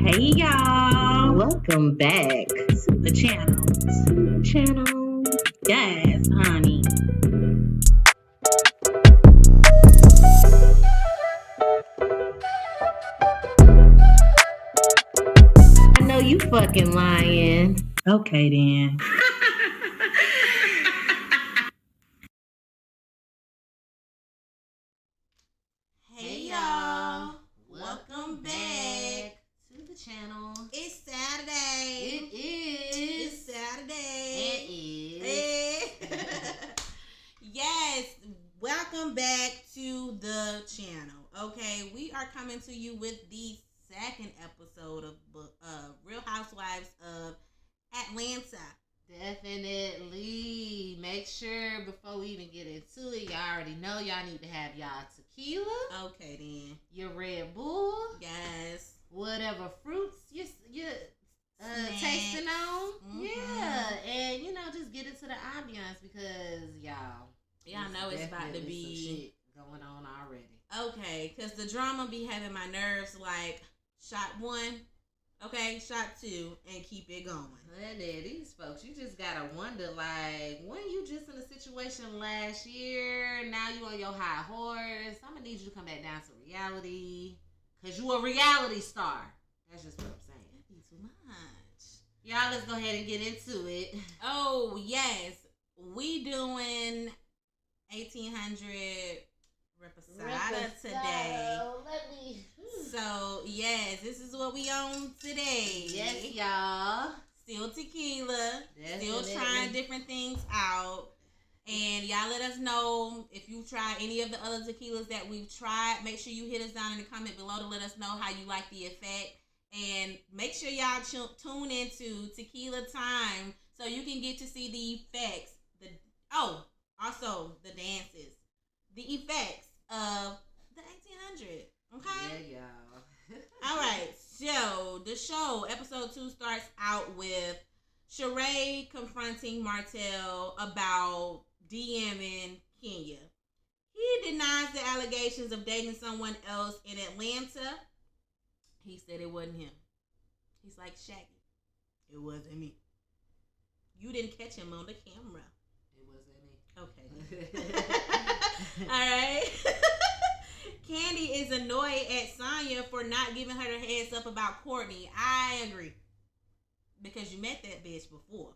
Hey y'all, welcome back to the channel. Yes, honey. I know you fucking lying. Okay then. Hey y'all, welcome back to the channel. It's Saturday. It is. It's Saturday. It is. Yes, welcome back to the channel. Okay, we are coming to you with the second episode of Real Housewives of Atlanta. Definitely. Make sure before we even get into it, y'all already know y'all need to have y'all tequila. Okay then. Your Red Bull. Yes. Whatever fruits you're tasting on. Mm-hmm. Yeah. And, just get into the ambiance because, y'all know it's about to be some shit going on already. Okay, because the drama be having my nerves like shot 1, okay, shot 2, and keep it going. Honey, these folks, you just gotta wonder, like, when you just in a situation last year, now you on your high horse, I'm gonna need you to come back down to reality, because you a reality star. That's just what I'm saying. That'd be too much. Y'all, let's go ahead and get into it. Oh, yes. We doing 1800 Reposada today. So, yes, this is what we on today. Yes, y'all. Still tequila. Definitely. Still trying different things out. And y'all let us know if you try any of the other tequilas that we've tried. Make sure you hit us down in the comment below to let us know how you like the effect. And make sure y'all tune into Tequila Time so you can get to see the effects. Also the dances. The effects of the 1800. Okay? Yeah, y'all. All right. So, the show, episode 2, starts out with Sheree confronting Martell about DMing Kenya. He denies the allegations of dating someone else in Atlanta. He said it wasn't him. He's like, Shaggy, it wasn't me. You didn't catch him on the camera. It wasn't me. Okay. All right. Candy is annoyed at Sonya for not giving her the heads up about Courtney. I agree. Because you met that bitch before.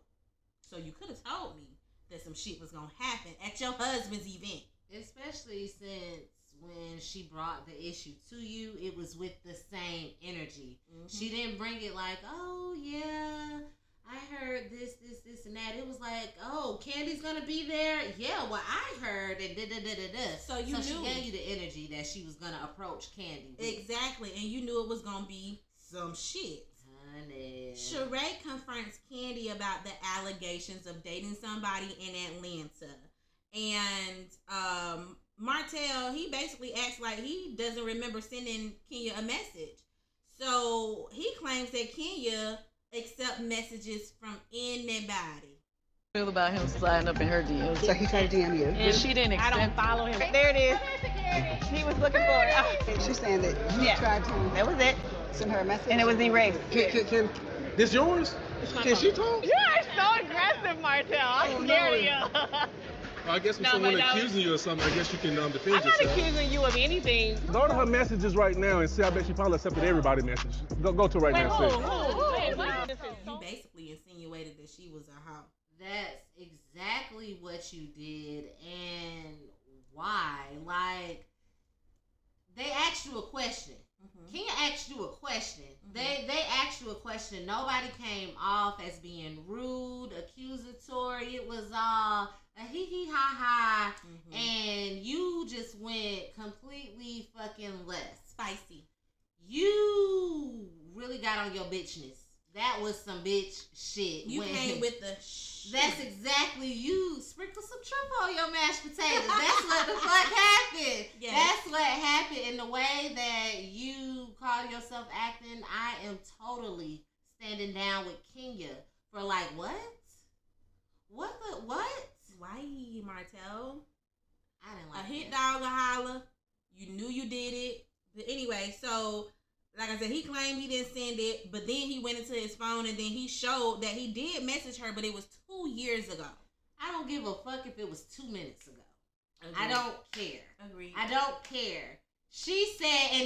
So you could have told me that some shit was going to happen at your husband's event. Especially since when she brought the issue to you, it was with the same energy. Mm-hmm. She didn't bring it like, oh, yeah, I heard this, and that. It was like, oh, Candy's gonna be there. Yeah, well, I heard and da. So you knew. She gave you the energy that she was gonna approach Candy with. Exactly, and you knew it was gonna be some shit. Honey. Sheree confronts Candy about the allegations of dating somebody in Atlanta, and Martell, he basically acts like he doesn't remember sending Kenya a message. So he claims that Kenya accept messages from anybody. Feel about him sliding up in her DMs. So he tried to DM you. And she didn't accept. I don't follow him. There it is. He was looking for it. She's saying that you tried to That was it. send her a message. And it was erased. Can this yours? Can she talk? You are so aggressive, Martell. I'm scared of you. Well, I guess if someone accusing you of something, I guess you can defend I'm not yourself. accusing you of anything. Go to her messages right now and see. I bet she probably accepted everybody's message. Go to right now and see. You basically insinuated that she was a hoe. That's exactly what you did and why. Like, they asked you a question. Mm-hmm. Kenya asked you a question. Mm-hmm. They asked you a question. Nobody came off as being rude, accusatory. It was all a hee ha ha. Mm-hmm. And you just went completely fucking left. Spicy. You really got on your bitchness. That was some bitch shit. You came with the That's exactly you. Sprinkle some truffle on your mashed potatoes. That's what the fuck happened. Yes. That's what happened. In the way that you call yourself acting, I am totally standing down with Kenya for like, what? What? Why, Martell? I didn't like a hit dog a holler. You knew you did it. But anyway, so Like I said, he claimed he didn't send it, but then he went into his phone and then he showed that he did message her, but it was 2 years ago. I don't give a fuck if it was 2 minutes ago. Agreed. I don't care. Agreed. I don't care. She said,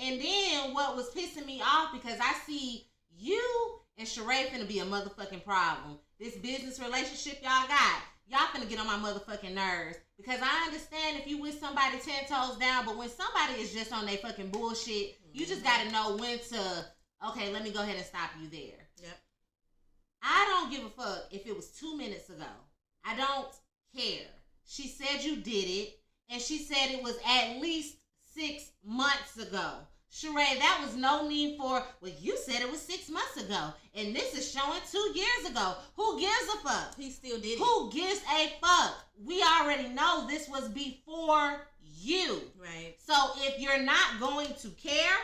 and then what was pissing me off, because I see you and Sheree finna be a motherfucking problem. This business relationship y'all got, y'all finna get on my motherfucking nerves. Because I understand if you with somebody 10 toes down, but when somebody is just on their fucking bullshit, you just gotta know when to, okay, let me go ahead and stop you there. Yep. I don't give a fuck if it was 2 minutes ago. I don't care. She said you did it, and she said it was at least 6 months ago. Sheree, that was no need for, well, you said it was 6 months ago, and this is showing 2 years ago. Who gives a fuck? He still did it. Who gives a fuck? We already know this was before you. Right. So if you're not going to care,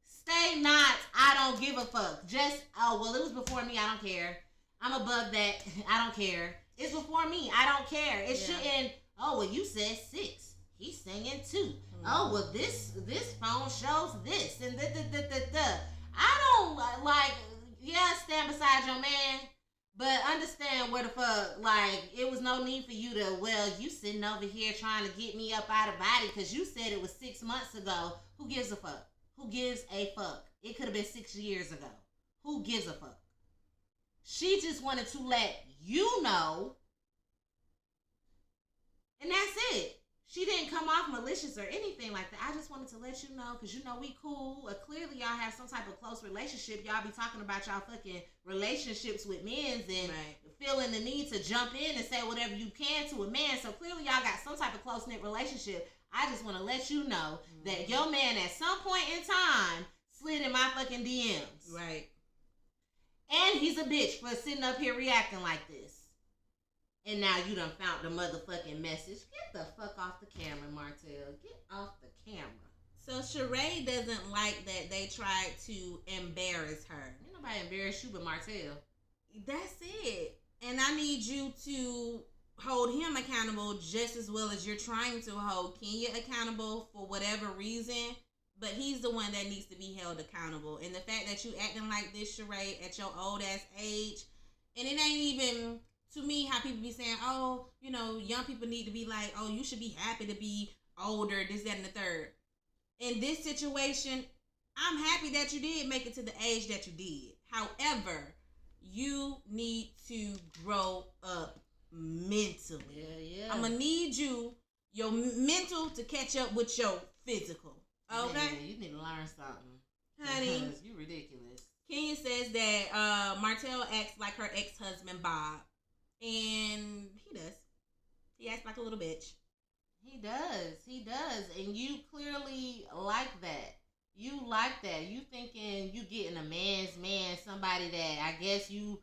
stay not, I don't give a fuck. Just, oh, well, it was before me, I don't care. I'm above that, I don't care. It's before me, I don't care. It shouldn't, oh, well, you said 6. He's singing 2. Mm-hmm. Oh, well, this phone shows this, and I don't, like, yeah, stand beside your man, but understand where the fuck, like, it was no need for you to, well, you sitting over here trying to get me up out of body because you said it was 6 months ago. Who gives a fuck? Who gives a fuck? It could have been 6 years ago. Who gives a fuck? She just wanted to let you know, and that's it. She didn't come off malicious or anything like that. I just wanted to let you know, because you know we cool. Clearly y'all have some type of close relationship. Y'all be talking about y'all fucking relationships with men's and feeling the need to jump in and say whatever you can to a man. So clearly y'all got some type of close-knit relationship. I just want to let you know that your man at some point in time slid in my fucking DMs. Right. And he's a bitch for sitting up here reacting like this. And now you done found the motherfucking message. Get the fuck off the camera, Martell. Get off the camera. So Sheree doesn't like that they tried to embarrass her. Ain't nobody embarrass you but Martell. That's it. And I need you to hold him accountable just as well as you're trying to hold Kenya accountable for whatever reason. But he's the one that needs to be held accountable. And the fact that you acting like this, Sheree, at your old ass age, and it ain't even, to me, how people be saying, oh, you know, young people need to be like, oh, you should be happy to be older, this, that, and the third. In this situation, I'm happy that you did make it to the age that you did. However, you need to grow up mentally. Yeah. I'm going to need your mental to catch up with your physical. Okay? Yeah, you need to learn something. Honey. Because you ridiculous. Kenya says that Martell acts like her ex-husband, Bob. And he does. He acts like a little bitch. He does. And you clearly like that. You like that. You thinking you getting a man's man, somebody that I guess you...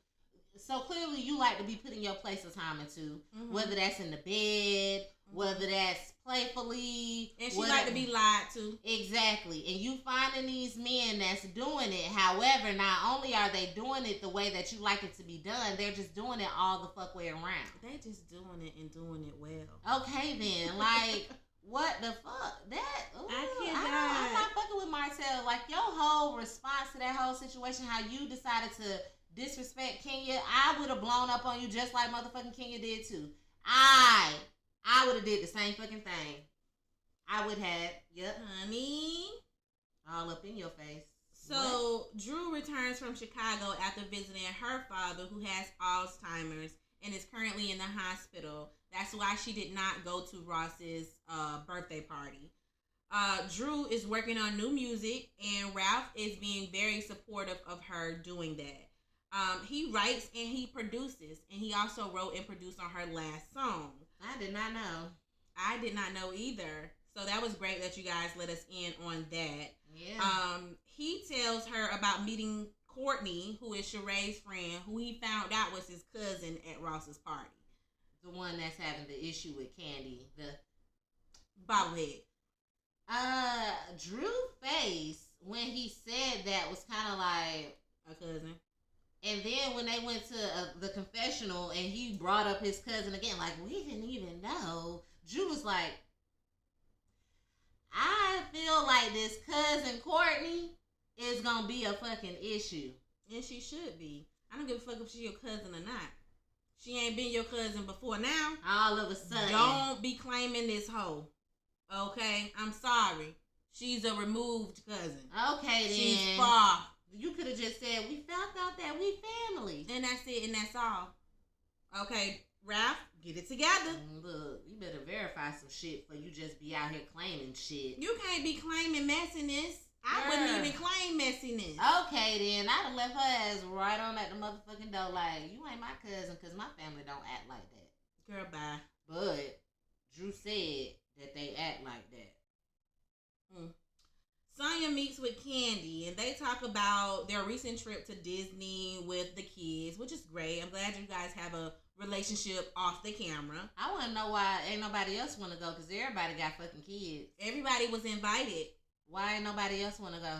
So clearly you like to be put in your place of time into. Mm-hmm. Whether that's in the bed, whether that's playfully. And she like to be lied to. Exactly. And you finding these men that's doing it. However, not only are they doing it the way that you like it to be done, they're just doing it all the fuck way around. They just doing it and doing it well. Okay then. Like, what the fuck? That, ooh, I'm not fucking with Martell. Like, your whole response to that whole situation, how you decided to disrespect Kenya, I would have blown up on you just like motherfucking Kenya did too. I would have did the same fucking thing. I would have. Yep. Honey. All up in your face. So, Drew returns from Chicago after visiting her father who has Alzheimer's and is currently in the hospital. That's why she did not go to Ross's birthday party. Drew is working on new music and Ralph is being very supportive of her doing that. He writes and he produces, and he also wrote and produced on her last song. I did not know. I did not know either. So that was great that you guys let us in on that. Yeah. He tells her about meeting Courtney, who is Sheree's friend, who he found out was his cousin at Ross's party. The one that's having the issue with Candy, the bobblehead. Drew's face when he said that was kind of like a cousin. And then when they went to the confessional and he brought up his cousin again, like, we didn't even know. Drew was like, I feel like this cousin Courtney is gonna be a fucking issue. And she should be. I don't give a fuck if she's your cousin or not. She ain't been your cousin before now. All of a sudden. Don't be claiming this hoe. Okay? I'm sorry. She's a removed cousin. Okay, then. She's far. You could have just said, we found out that we family. And that's it, and that's all. Okay, Ralph, get it together. Look, you better verify some shit before you just be out here claiming shit. You can't be claiming messiness. I wouldn't even claim messiness. Okay, then. I'd have left her ass right on at the motherfucking door like, you ain't my cousin because my family don't act like that. Girl, bye. But Drew said that they act like that. Sonya meets with Kandi, and they talk about their recent trip to Disney with the kids, which is great. I'm glad you guys have a relationship off the camera. I want to know why ain't nobody else want to go because everybody got fucking kids. Everybody was invited. Why ain't nobody else want to go?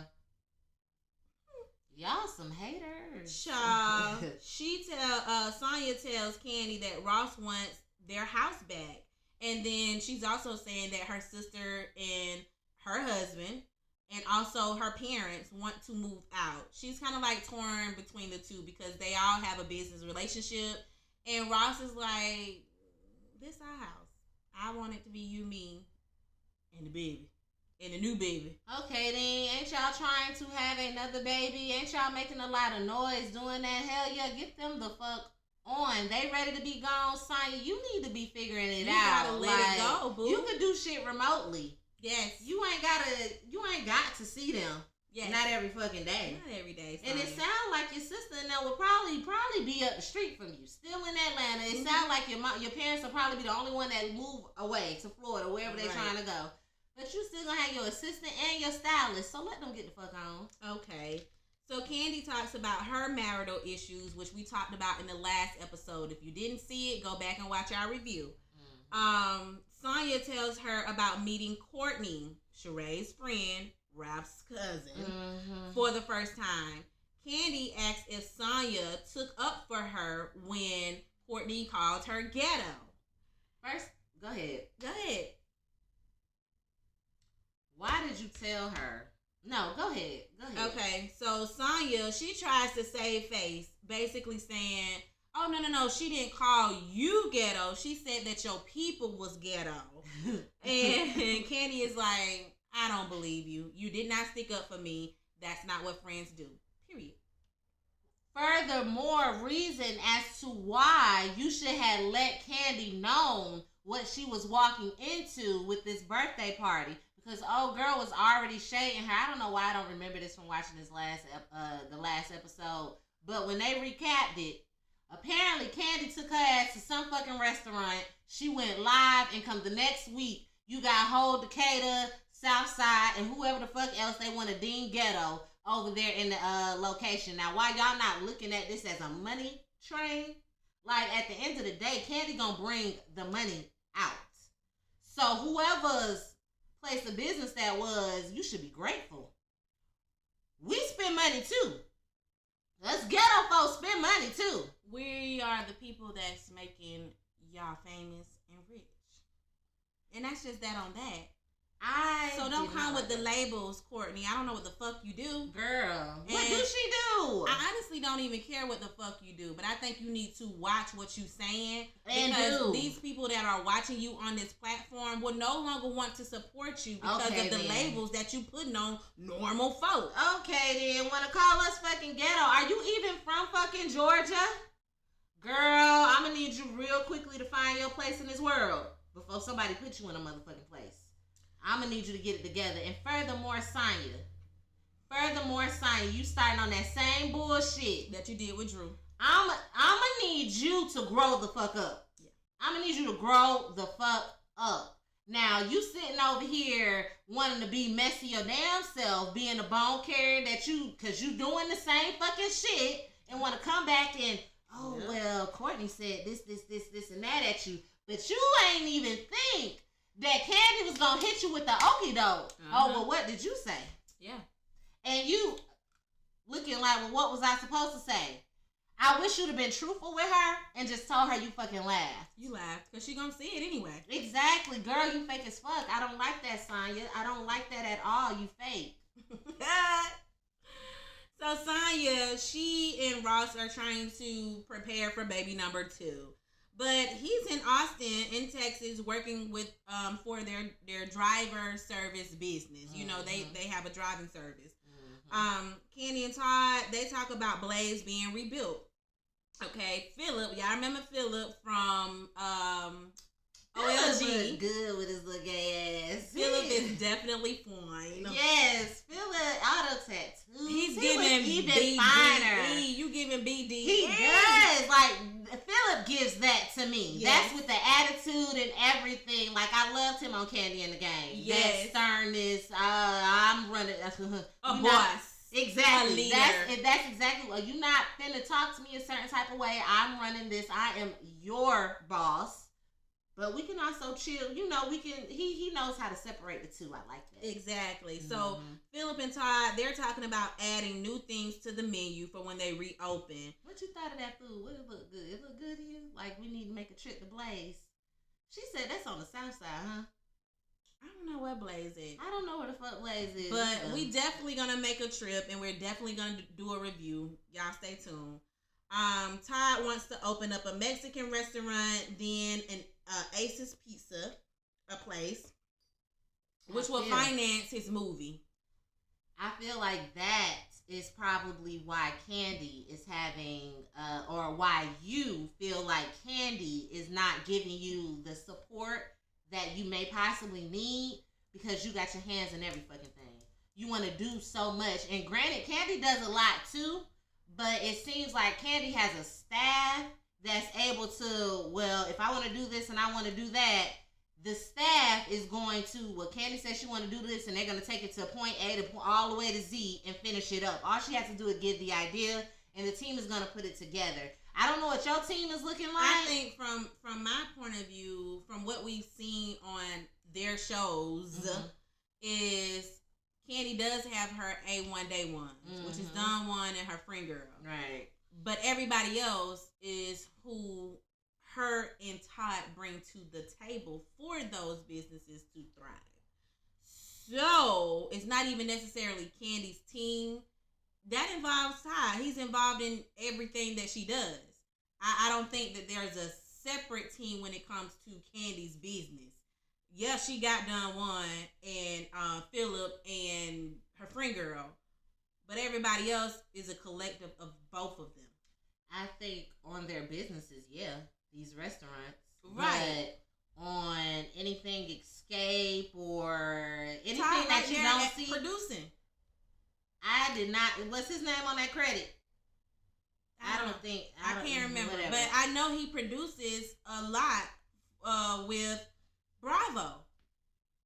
Y'all some haters. Child, Sonya tells Kandi that Ross wants their house back. And then she's also saying that her sister and her husband and also her parents want to move out. She's kind of like torn between the two because they all have a business relationship. And Ross is like, this our house. I want it to be you, me, and the baby. And the new baby. Okay, then. Ain't y'all trying to have another baby? Ain't y'all making a lot of noise doing that? Hell yeah, get them the fuck on. They ready to be gone, Sonya. You need to be figuring it out. You gotta let it go, boo. You could do shit remotely. Yes. You ain't got to see them. Yes. Not every fucking day. Not every day, Sonya. And it sounds like your sister and them will probably be up the street from you. Still in Atlanta. It sounds like your parents will probably be the only one that move away to Florida, wherever they're trying to go. But you still gonna have your assistant and your stylist, so let them get the fuck on. Okay. So Kandi talks about her marital issues, which we talked about in the last episode. If you didn't see it, go back and watch our review. Sonya tells her about meeting Courtney, Sheree's friend, Ralph's cousin, for the first time. Kandi asks if Sonya took up for her when Courtney called her ghetto. First, go ahead. Go ahead. Why did you tell her? No, go ahead. Okay, so Sonya, she tries to save face, basically saying, oh, no, she didn't call you ghetto. She said that your people was ghetto. and Kandi is like, I don't believe you. You did not stick up for me. That's not what friends do. Period. Furthermore, reason as to why you should have let Kandi know what she was walking into with this birthday party. Because old girl was already shading her. I don't know why I don't remember this from watching this the last episode. But when they recapped it, apparently Kandi took her ass to some fucking restaurant. She went live, and come the next week, you got Hold Decatur, Southside, and whoever the fuck else they want to deem ghetto over there in the location. Now, why y'all not looking at this as a money train? Like, at the end of the day, Kandi gonna bring the money out. So whoever's place of business that was, you should be grateful. We spend money too. Us ghetto folks spend money too. We are the people that's making y'all famous and rich. And that's just that on that. So don't come with the labels, Courtney. I don't know what the fuck you do. Girl, what do she do? I honestly don't even care what the fuck you do, but I think you need to watch what you saying. And because these people that are watching you on this platform will no longer want to support you because of the labels that you putting on normal folk. Okay, then. Want to call us fucking ghetto? Are you even from fucking Georgia? Girl, I'm going to need you real quickly to find your place in this world before somebody puts you in a motherfucking place. I'm going to need you to get it together. And furthermore, Sonya, you starting on that same bullshit that you did with Drew. I'm going to need you to grow the fuck up. Yeah. I'm going to need you to grow the fuck up. Now, you sitting over here wanting to be messy your damn self, being a bone carrier because you doing the same fucking shit and want to come back and, well, Courtney said this, and that at you. But you ain't even think that Kandi was gonna hit you with the okie doke. Oh, well, what did you say? Yeah. And you looking like, well, what was I supposed to say? I wish you'd have been truthful with her and just told her you fucking laughed. You laughed because she gonna see it anyway. Exactly. Girl, you fake as fuck. I don't like that, Sonya. I don't like that at all. You fake. So Sonya, she and Ross are trying to prepare for baby number 2. But he's in Austin, in Texas, working with for their driver service business. You know, they have a driving service. Candy and Todd, they talk about Blaze being rebuilt. Okay, Philip, y'all remember Philip from OLG? Good with his little gay ass. Philip is definitely fine. Yes, Philip auto tattoo. He's He giving was even BD. finer. You giving BD? He does. Like Philip gives that to me. Yes. That's with the attitude and everything. Like I loved him on Candy in the Game. Yes. That sternness. I'm running. A You boss. not- Exactly. A leader. That's exactly what you're not finna talk to me a certain type of way. I'm running this. I am your boss. But we can also chill. You know, we can. He knows how to separate the two. I like that. Exactly. So Philip and Todd, they're talking about adding new things to the menu for when they reopen. What you thought of that food? What it look good? It look good to you? Like we need to make a trip to Blaze. She said that's on the south side, huh? I don't know where Blaze is. I don't know where the fuck Blaze is. But we definitely gonna make a trip, and we're definitely gonna do a review. Y'all stay tuned. Todd wants to open up a Mexican restaurant, then an Ace's Pizza, a place, which will finance his movie. I feel like that is probably why Candy is having, or why you feel like Candy is not giving you the support that you may possibly need, because you got your hands in every fucking thing. You want to do so much. And granted, Candy does a lot too, but it seems like Candy has a staff that's able to, well, if I want to do this and I want to do that, the staff is going to, well, Candy says she want to do this and they're going to take it to point A to all the way to Z and finish it up. All she has to do is give the idea and the team is going to put it together. I don't know what your team is looking like. I think from my point of view, from what we've seen on their shows, is Candy does have her A1 Day Ones, which is Don One and her friend girl. Right. But everybody else is who her and Todd bring to the table for those businesses to thrive. So it's not even necessarily Candy's team. That involves Todd. He's involved in everything that she does. I don't think that there's a separate team when it comes to Candy's business. Yeah, she got Don Juan and Philip and her friend girl, but everybody else is a collective of both of them. I think on their businesses, yeah, these restaurants. Right. But on anything Escape or anything Todd that you don't see. Producing. I did not. What's his name on that credit? I can't remember. Whatever. But I know he produces a lot with Bravo.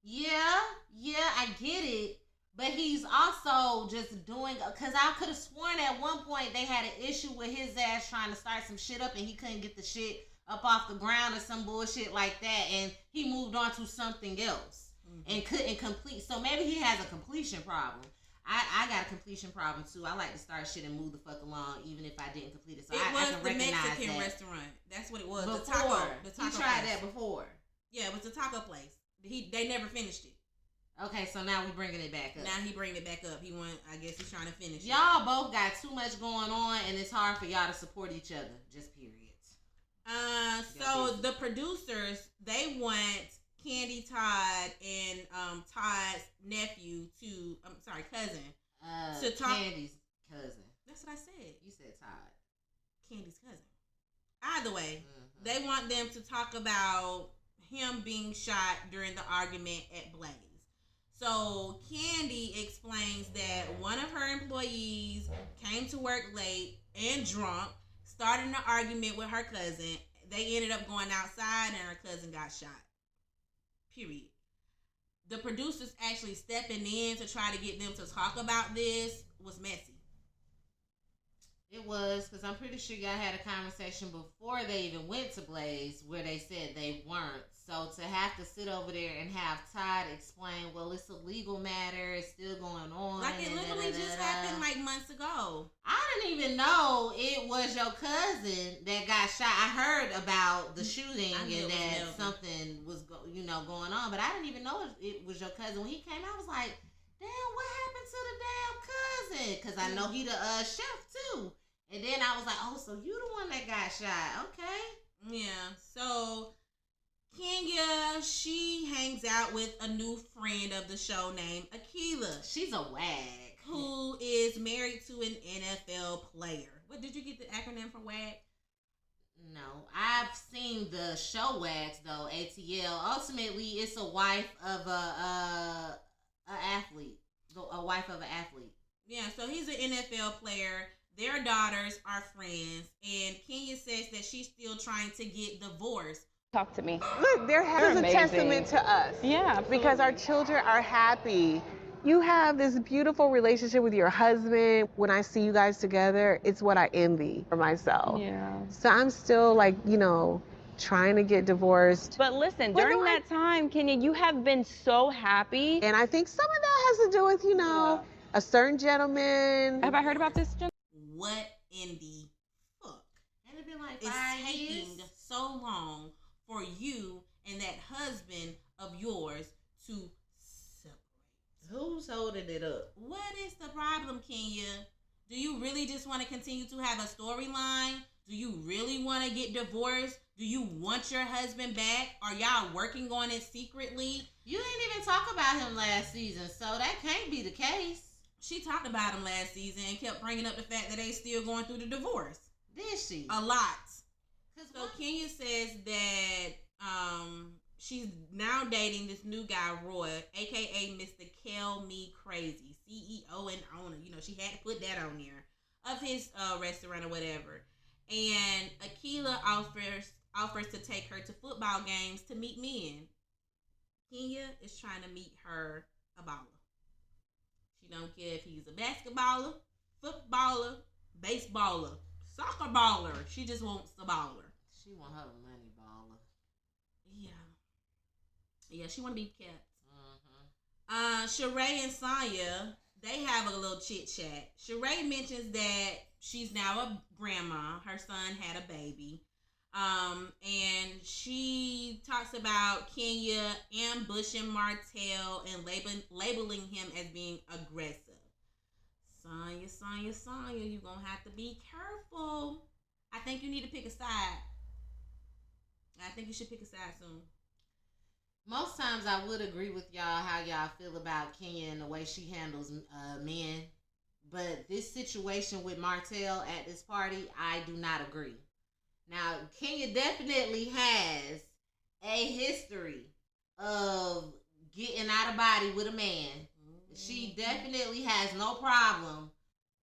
Yeah, I get it. But he's also just doing, because I could have sworn at one point they had an issue with his ass trying to start some shit up and he couldn't get the shit up off the ground or some bullshit like that, and he moved on to something else and couldn't complete. So maybe he has a completion problem. I got a completion problem too. I like to start shit and move the fuck along even if I didn't complete it. So I can the recognize Mexican that. restaurant. That's what it was. Before. The taco He tried place. that before. Yeah, it was the taco place. They never finished it. Okay, so now we bringing it back up. Now he bringing it back up. I guess he's trying to finish Y'all both got too much going on, and it's hard for y'all to support each other. Just period. So the producers, they want Candy, Todd, and Todd's nephew cousin. To talk. Candy's cousin. That's what I said. You said Todd. Candy's cousin. Either way, they want them to talk about him being shot during the argument at Blaze. So Candy explains that one of her employees came to work late and drunk, started an argument with her cousin. They ended up going outside and her cousin got shot. Period. The producers actually stepping in to try to get them to talk about this was messy. It was, because I'm pretty sure y'all had a conversation before they even went to Blaze where they said they weren't. So to have to sit over there and have Todd explain, well, it's a legal matter, it's still going on. Like it literally just happened like months ago. I didn't even know it was your cousin that got shot. I heard about the shooting and that something was going on, but I didn't even know it was your cousin. When he came out, I was like, damn, what happened to the damn cousin? Because I know he the chef too. And then I was like, oh, so you the one that got shot. Okay. Yeah. So Kenya, she hangs out with a new friend of the show named Akila. She's a wag. Who is married to an NFL player. What, did you get the acronym for WAG? No. I've seen the show WAGs, though, ATL. Ultimately, it's a wife of a athlete. A wife of an athlete. Yeah, so he's an NFL player. Their daughters are friends. And Kenya says that she's still trying to get divorced. Talk to me. Look, this is a testament to us. Yeah, absolutely. Because our children are happy. You have this beautiful relationship with your husband. When I see you guys together, it's what I envy for myself. Yeah. So I'm still like, trying to get divorced. But listen, during that time, Kenya, you have been so happy. And I think some of that has to do with, a certain gentleman. Have I heard about this? What in the fuck? And it's been like it's 5 taking years. so long for you and that husband of yours to separate. Who's holding it up? What is the problem, Kenya? Do you really just want to continue to have a storyline? Do you really want to get divorced? Do you want your husband back? Are y'all working on it secretly? You didn't even talk about him last season, so that can't be the case. She talked about him last season and kept bringing up the fact that they still going through the divorce. Did she? A lot. So Kenya says that she's now dating this new guy, RHOA, aka Mr. Kill Me Crazy, CEO and owner. She had to put that on there of his restaurant or whatever. And Akila offers to take her to football games to meet men. Kenya is trying to meet her a baller. She don't care if he's a basketballer, footballer, baseballer, soccer baller. She just wants a baller. She want her money baller. Yeah, she want to be kept. Sheree and Sonya, they have a little chit chat. Sheree mentions that she's now a grandma. Her son had a baby. And she talks about Kenya ambushing Martell and labeling him as being aggressive. Sonya, you're going to have to be careful. I think you need to pick a side. I think you should pick a side soon. Most times I would agree with y'all how y'all feel about Kenya and the way she handles men. But this situation with Martell at this party, I do not agree. Now, Kenya definitely has a history of getting out of body with a man. She definitely has no problem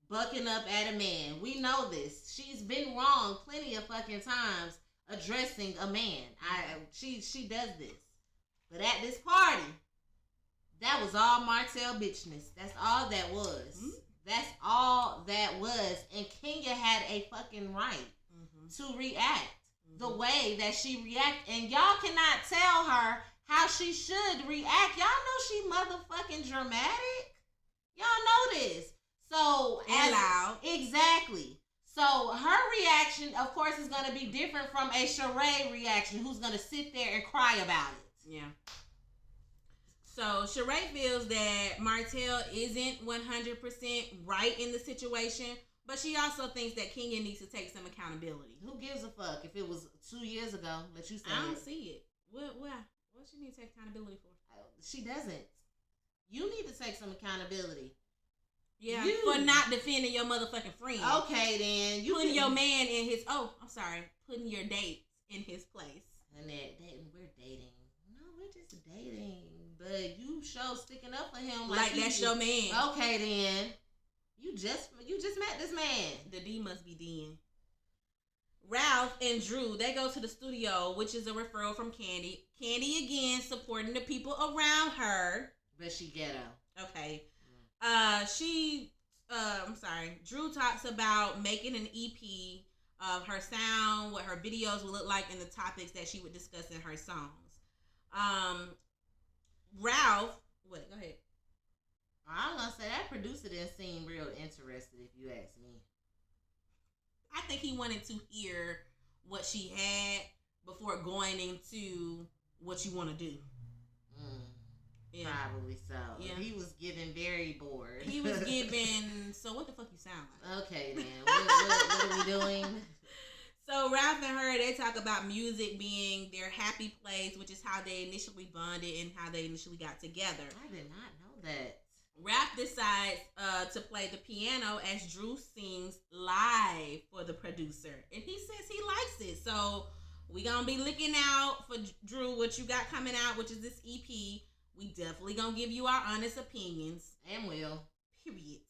bucking up at a man. We know this. She's been wrong plenty of fucking times addressing a man. She does this. But at this party, that was all Martell bitchness. That's all that was. Mm-hmm. That's all that was. And Kenya had a fucking right to react the way that she reacted. And y'all cannot tell her how she should react. Y'all know she motherfucking dramatic. Y'all know this. So, and loud. Exactly. So, her reaction, of course, is going to be different from a Sheree reaction who's going to sit there and cry about it. Yeah. So, Sheree feels that Martell isn't 100% right in the situation, but she also thinks that Kenya needs to take some accountability. Who gives a fuck if it was 2 years ago that you said I don't see it. What she need to take accountability for? She doesn't. You need to take some accountability. Yeah, for not defending your motherfucking friend. Okay, then. Putting your man in his, putting your dates in his place. And we're dating. No, we're just dating. But you show sticking up for him. Like that's your man. Okay, then. You just met this man. The D must be D'ing. Ralph and Drew, they go to the studio, which is a referral from Candy. Candy, again, supporting the people around her. But she ghetto. Okay. Drew talks about making an EP of her sound, what her videos would look like, and the topics that she would discuss in her songs. Ralph, what? Go ahead. I was gonna say that producer didn't seem real interested, if you ask me. I think he wanted to hear what she had before going into what you want to do. Yeah. Probably so. Yeah. He was getting very bored. He was giving, so what the fuck you sound like? Okay, then. What are we doing? So Ralph and her, they talk about music being their happy place, which is how they initially bonded and how they initially got together. I did not know that. Ralph decides to play the piano as Drew sings live for the producer. And he says he likes it. So we going to be looking out for Drew, what you got coming out, which is this EP. We definitely going to give you our honest opinions. And will. Period.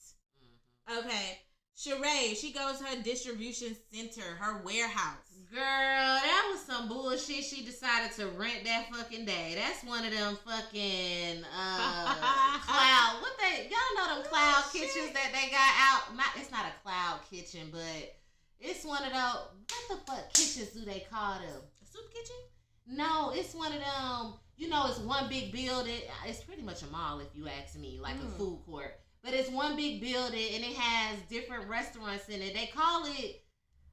Mm-hmm. Okay. Sheree, she goes to her distribution center, her warehouse. Girl, that was some bullshit. She decided to rent that fucking day. That's one of them fucking cloud. Y'all know them cloud kitchens that they got out? It's not a cloud kitchen, but it's one of those. What the fuck kitchens do they call them? A soup kitchen? No, it's one of them. You know, it's one big building. It's pretty much a mall, if you ask me, like a food court. But it's one big building, and it has different restaurants in it. They call it,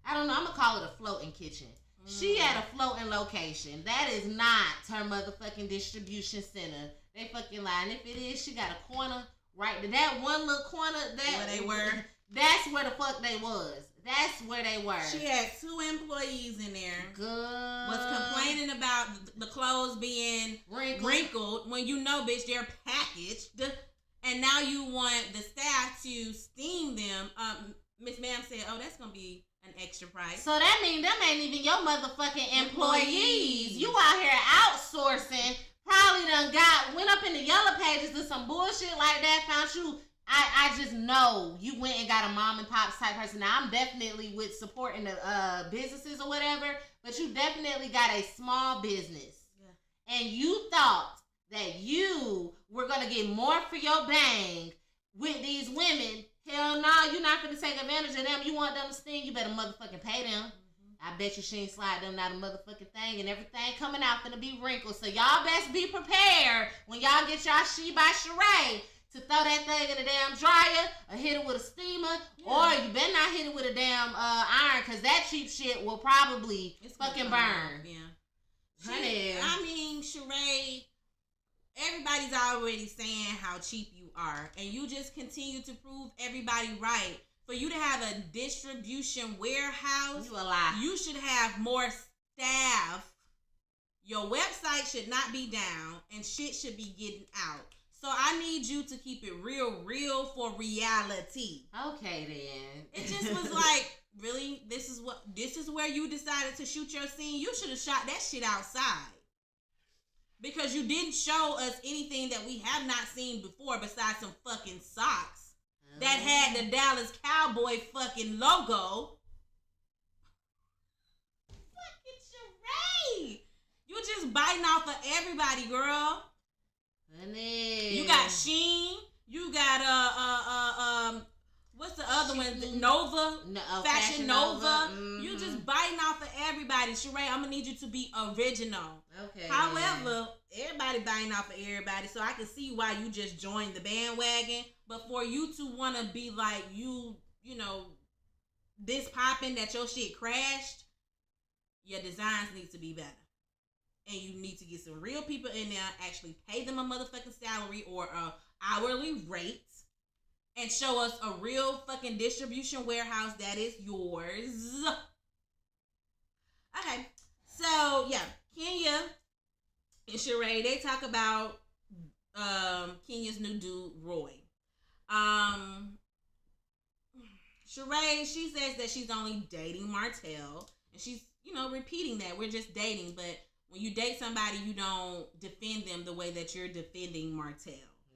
I don't know, I'm going to call it a floating kitchen. She at a floating location. That is not her motherfucking distribution center. They fucking lie. And if it is, she got a corner right there. That one little corner, where they were. That's where the fuck they was. That's where they were. She had 2 employees in there. Good. Was complaining about the clothes being wrinkled when you know, bitch, they're packaged. And now you want the staff to steam them. Miss Ma'am said, oh, that's going to be an extra price. So that means them ain't even your motherfucking employees. You out here outsourcing. Probably went up in the yellow pages to some bullshit like that. Found you. I just know you went and got a mom and pops type person. Now, I'm definitely with supporting the businesses or whatever. But you definitely got a small business. Yeah. And you thought that you were going to get more for your bang with these women. Hell no, you're not going to take advantage of them. You want them to sting, you better motherfucking pay them. I bet you she ain't slide them out a motherfucking thing, and everything coming out finna be wrinkled. So y'all best be prepared when y'all get y'all She by Sheree to throw that thing in the damn dryer or hit it with a steamer, or you better not hit it with a damn iron, because that cheap shit will probably fucking burn. Yeah. Honey. I mean, Sheree, everybody's already saying how cheap you are, and you just continue to prove everybody right. For you to have a distribution warehouse, you a lie. You should have more staff. Your website should not be down, and shit should be getting out. So I need you to keep it real for reality. Okay, then. It just was like, really? This is where you decided to shoot your scene? You should have shot that shit outside. Because you didn't show us anything that we have not seen before besides some fucking socks that had the Dallas Cowboy fucking logo. Fucking Sheree! You just biting off of everybody, girl. Honey. You got Sheen. You got what's the other one? Nova. Fashion Nova. Mm-hmm. You just biting off of everybody. Sheree, I'm gonna need you to be original. Okay. However, everybody biting off of everybody, so I can see why you just joined the bandwagon. But for you to want to be like you know, this popping that your shit crashed, your designs need to be better. And you need to get some real people in there, actually pay them a motherfucking salary or a hourly rate, and show us a real fucking distribution warehouse that is yours. Okay, so yeah, Kenya and Sheree, they talk about Kenya's new dude, Roy. Sheree, she says that she's only dating Martell, and she's, repeating that we're just dating, but when you date somebody, you don't defend them the way that you're defending Martell.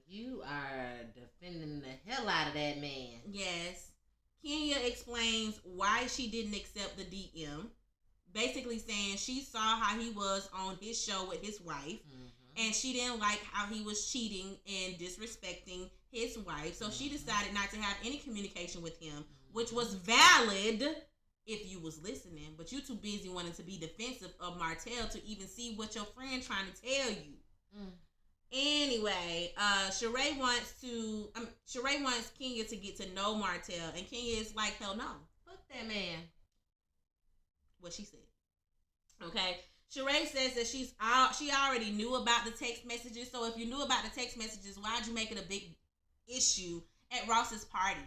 You are defending the hell out of that man. Yes. Kenya explains why she didn't accept the DM. Basically saying she saw how he was on his show with his wife. And she didn't like how he was cheating and disrespecting his wife. So she decided not to have any communication with him, which was valid if you was listening. But you too busy wanting to be defensive of Martell to even see what your friend trying to tell you. Anyway, Sheree wants Kenya to get to know Martell. And Kenya is like, hell no. Fuck that man. what she said. Okay. Sheree says that she already knew about the text messages. So if you knew about the text messages, why'd you make it a big issue at Ross's party?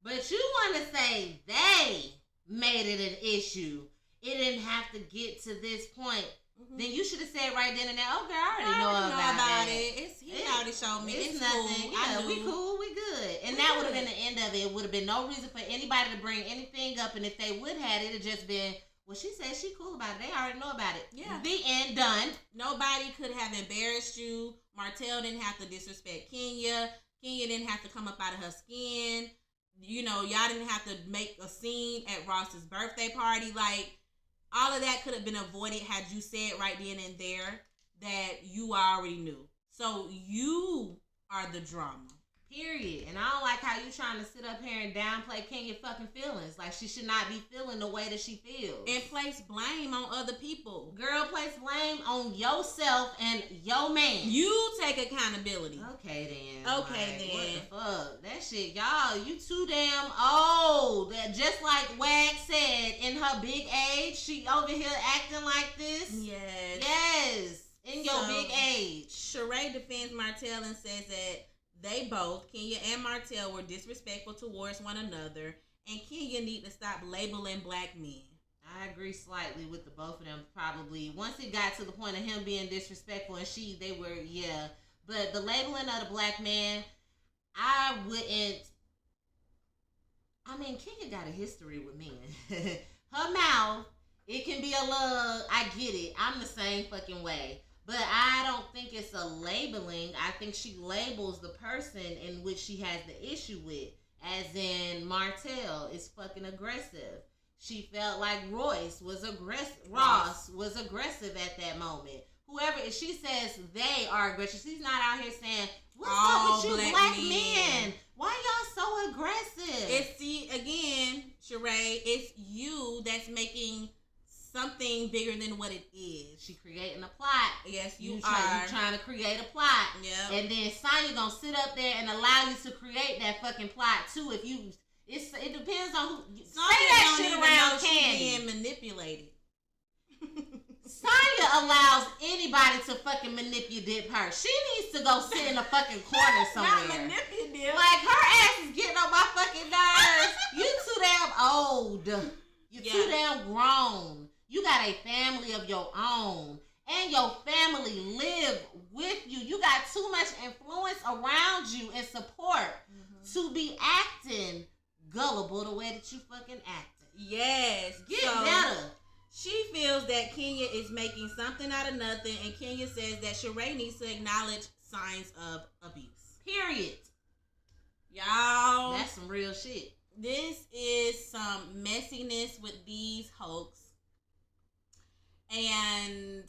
But you want to say they made it an issue. It didn't have to get to this point. Mm-hmm. Then you should have said right then and there, okay, I already know about it. He already showed me. It's nothing. Cool. Yeah, we cool, we good. And that would have been the end of it. It would have been no reason for anybody to bring anything up. And if they would have, it'd have just been, well, she said she cool about it. They already know about it. Yeah. The end, done. Nobody could have embarrassed you. Martell didn't have to disrespect Kenya. Kenya didn't have to come up out of her skin. You know, y'all didn't have to make a scene at Ross's birthday party. Like, all of that could have been avoided had you said right then and there that you already knew. So you are the drama. Period. And I don't like how you trying to sit up here and downplay Kenya's fucking feelings. Like, she should not be feeling the way that she feels. And place blame on other people. Girl, place blame on yourself and your man. You take accountability. Okay, then. Okay, then. What the fuck? That shit, y'all, you too damn old. Just like Wag said, in her big age, she over here acting like this. Yes. Yes. In your big age. Sheree defends Martell and says that they both, Kenya and Martell, were disrespectful towards one another, and Kenya need to stop labeling black men. I agree slightly with the both of them. Probably once it got to the point of him being disrespectful and they were, yeah. But the labeling of the black man, I wouldn't. I mean, Kenya got a history with men. Her mouth, it can be a little. I get it. I'm the same fucking way. But I don't think it's a labeling. I think she labels the person in which she has the issue with. As in, Martell is fucking aggressive. She felt like Ross was aggressive at that moment. Whoever, if she says they are aggressive, she's not out here saying, what's up with you black men? Why y'all so aggressive? It's, see, again, Sheree, it's you that's making something bigger than what it is. She creating a plot. Yes, you are. You trying to create a plot. Yeah. And then Sonya gonna sit up there and allow you to create that fucking plot too. If you, it depends on who. Sonya say that shit around Candy. Being manipulated. Sonya allows anybody to fucking manipulate her. She needs to go sit in a fucking corner somewhere. Not manipulative. Like, her ass is getting on my fucking nerves. You too damn old. You too damn grown. You got a family of your own, and your family live with you. You got too much influence around you and support to be acting gullible the way that you fucking acting. Yes. Get better. She feels that Kenya is making something out of nothing, and Kenya says that Sheree needs to acknowledge signs of abuse. Period. Y'all. That's some real shit. This is some messiness with these hoax. And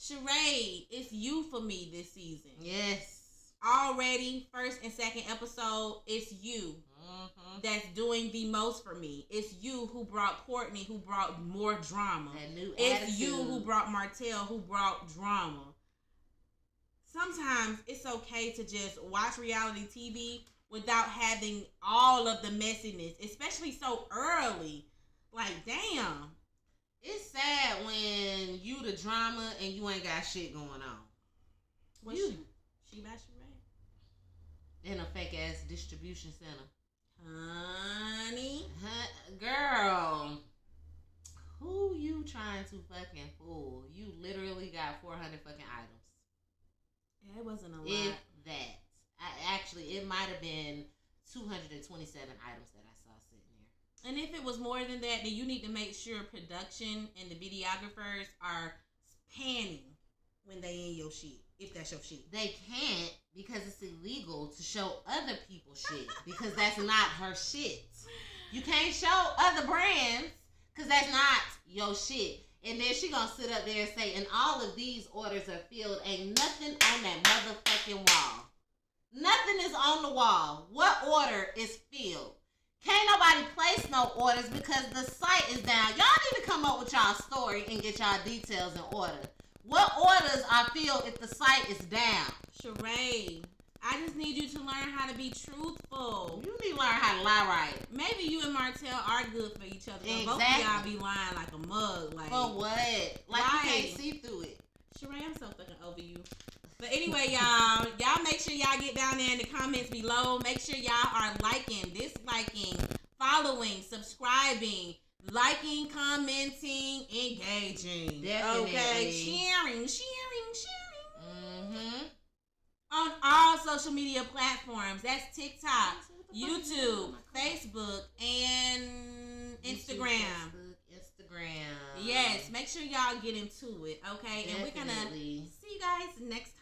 Sheree, it's you for me this season. Yes. Already, first and second episode, it's you that's doing the most for me. It's you who brought Courtney, who brought more drama. That new it's attitude. You who brought Martell, who brought drama. Sometimes it's okay to just watch reality TV without having all of the messiness, especially so early. Like, damn. It's sad when you the drama and you ain't got shit going on. What she by Sheree? In a fake ass distribution center. Honey. Girl. Who you trying to fucking fool? You literally got 400 fucking items. It wasn't a lot. If that. Actually, it might have been 227 items that I saw sitting there. And if it was more than that, then you need to make sure production and the videographers are panning when they in your shit, if that's your shit. They can't because it's illegal to show other people's shit because that's not her shit. You can't show other brands because that's not your shit. And then she gonna sit up there and say, and all of these orders are filled. Ain't nothing on that motherfucking wall. Nothing is on the wall. What order is filled? Can't nobody place no orders because the site is down. Y'all need to come up with y'all story and get y'all details in order. What orders are filled if the site is down? Sheree, I just need you to learn how to be truthful. You need to learn learn how to lie right. Maybe you and Martell are good for each other. Exactly. Both of y'all be lying like a mug. Like, for what? Like right. you can't see through it. Sheree, I'm so fucking over you. But anyway, y'all make sure y'all get down there in the comments below. Make sure y'all are liking, disliking, following, subscribing, liking, commenting, engaging. Definitely. Okay, sharing. Mm-hmm. On all social media platforms. That's TikTok, YouTube, Facebook, and Instagram. Instagram. Yes, make sure y'all get into it, okay? Definitely. And we're gonna see you guys next time.